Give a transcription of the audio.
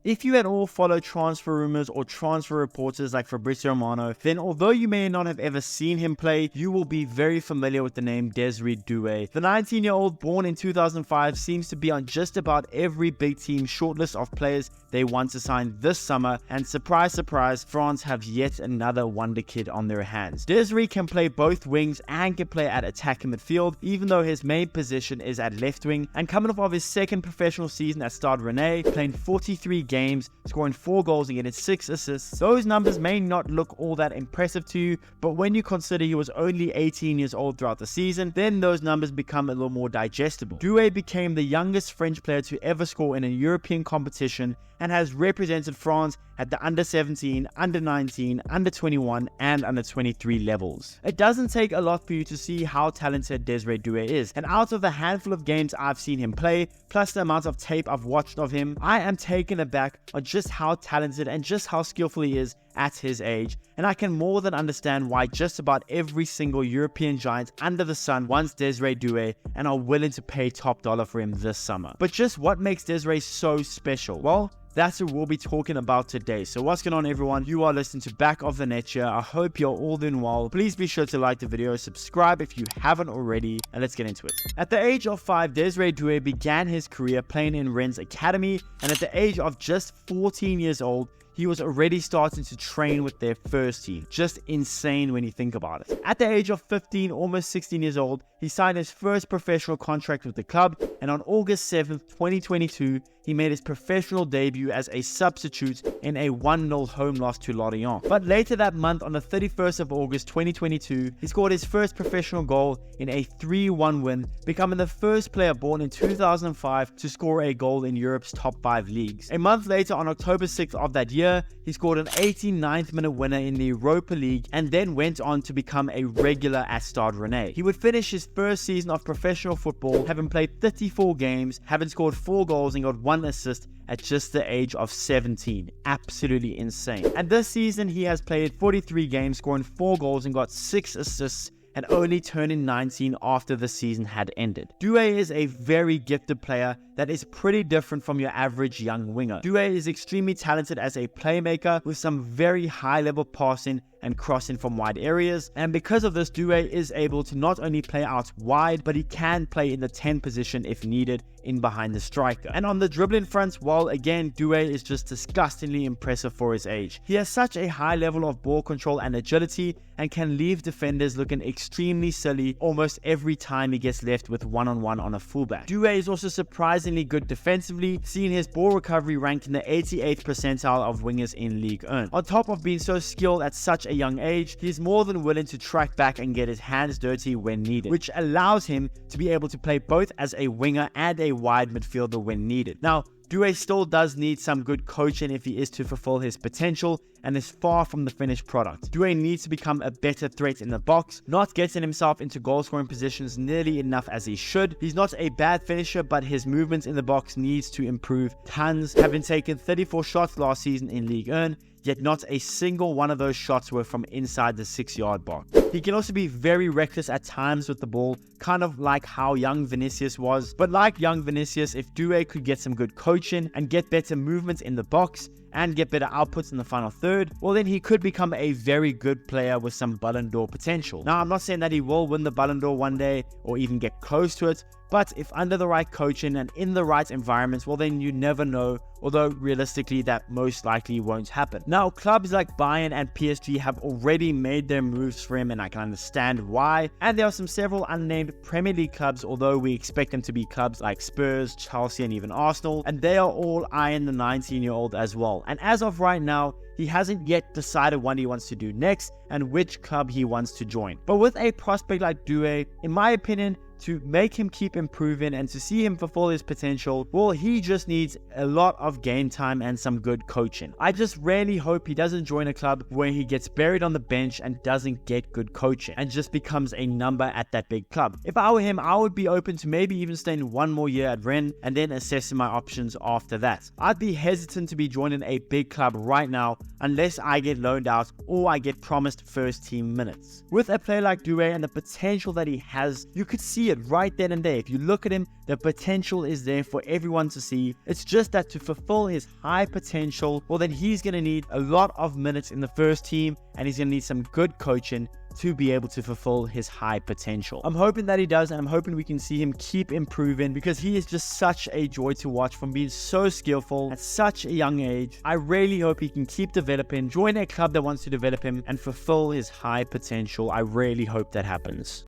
If you at all follow transfer rumors or transfer reporters like Fabrizio Romano, then although you may not have ever seen him play, you will be very familiar with the name Desire Doue. The 19-year-old born in 2005 seems to be on just about every big team shortlist of players they want to sign this summer, and surprise surprise, France have yet another Wonderkid on their hands. Desire can play both wings and can play at attacking midfield, even though his main position is at left wing, and coming off of his second professional season at Stade Rennes, playing 43 games, scoring 4 goals and getting 6 assists. Those numbers may not look all that impressive to you, but when you consider he was only 18 years old throughout the season, then those numbers become a little more digestible. Doue became the youngest French player to ever score in a European competition and has represented France at the under 17, under 19, under 21 and under 23 levels. It doesn't take a lot for you to see how talented Desire Doue is, and out of the handful of games I've seen him play, plus the amount of tape I've watched of him, I am taken aback on just how talented and just how skillful he is at his age, and I can more than understand why just about every single European giant under the sun wants Desire Doue and are willing to pay top dollar for him this summer. But just what makes Desire so special? Well, that's what we'll be talking about today. So what's going on, everyone? You are listening to Back of the Net here. I hope you're all doing well. Please be sure to like the video, subscribe if you haven't already, and let's get into it. At the age of 5, Desire Doue began his career playing in Rennes Academy, and at the age of just 14 years old, he was already starting to train with their first team. Just insane when you think about it. At the age of 15, almost 16 years old, he signed his first professional contract with the club, and on August 7th, 2022, he made his professional debut as a substitute in a 1-0 home loss to Lorient. But later that month, on the 31st of August 2022, he scored his first professional goal in a 3-1 win, becoming the first player born in 2005 to score a goal in Europe's top 5 leagues. A month later, on October 6th of that year, he scored an 89th minute winner in the Europa League and then went on to become a regular at Stade Rennes. He would finish his first season of professional football having played 34 games, having scored 4 goals and got 1 assist at just the age of 17. Absolutely insane. And this season he has played 43 games, scoring 4 goals and got 6 assists, and only turning 19 after the season had ended. Doue is a very gifted player that is pretty different from your average young winger. Doue is extremely talented as a playmaker with some very high level passing and crossing from wide areas, and because of this, Doue is able to not only play out wide, but he can play in the 10 position if needed, in behind the striker. And on the dribbling front, well, again, Doue is just disgustingly impressive for his age. He has such a high level of ball control and agility, and can leave defenders looking extremely silly almost every time he gets left with one-on-one on a fullback. Doue is also surprisingly good defensively, seeing his ball recovery ranked in the 88th percentile of wingers in Ligue 1. On top of being so skilled at such a young age, he is more than willing to track back and get his hands dirty when needed, which allows him to be able to play both as a winger and a wide midfielder when needed. Now, Doue still does need some good coaching if he is to fulfill his potential, and is far from the finished product. Doue needs to become a better threat in the box, not getting himself into goal scoring positions nearly enough as he should. He's not a bad finisher, but his movement in the box needs to improve tons, having taken 34 shots last season in Ligue 1, yet not a single one of those shots were from inside the 6-yard box. He can also be very reckless at times with the ball, kind of like how young Vinicius was. But like young Vinicius, if Doue could get some good coaching and get better movements in the box, and get better outputs in the final third, well then he could become a very good player with some Ballon d'Or potential. Now, I'm not saying that he will win the Ballon d'Or one day or even get close to it, but if under the right coaching and in the right environment, well then you never know, although realistically that most likely won't happen. Now, clubs like Bayern and PSG have already made their moves for him, and I can understand why, and there are several unnamed Premier League clubs, although we expect them to be clubs like Spurs, Chelsea and even Arsenal, and they are all eyeing the 19-year-old as well. And as of right now, he hasn't yet decided what he wants to do next and which club he wants to join. But with a prospect like Doue, in my opinion, to make him keep improving and to see him fulfill his potential, well, he just needs a lot of game time and some good coaching. I just really hope he doesn't join a club where he gets buried on the bench and doesn't get good coaching and just becomes a number at that big club. If I were him, I would be open to maybe even staying 1 more year at Rennes and then assessing my options after that. I'd be hesitant to be joining a big club right now unless I get loaned out or I get promised first team minutes. With a player like Doue and the potential that he has, you could see it right then and there. If you look at him, the potential is there for everyone to see. It's just that to fulfill his high potential, well, then he's going to need a lot of minutes in the first team, and he's going to need some good coaching to be able to fulfill his high potential. I'm hoping that he does, and I'm hoping we can see him keep improving, because he is just such a joy to watch from being so skillful at such a young age. I really hope he can keep developing, join a club that wants to develop him, and fulfill his high potential. I really hope that happens.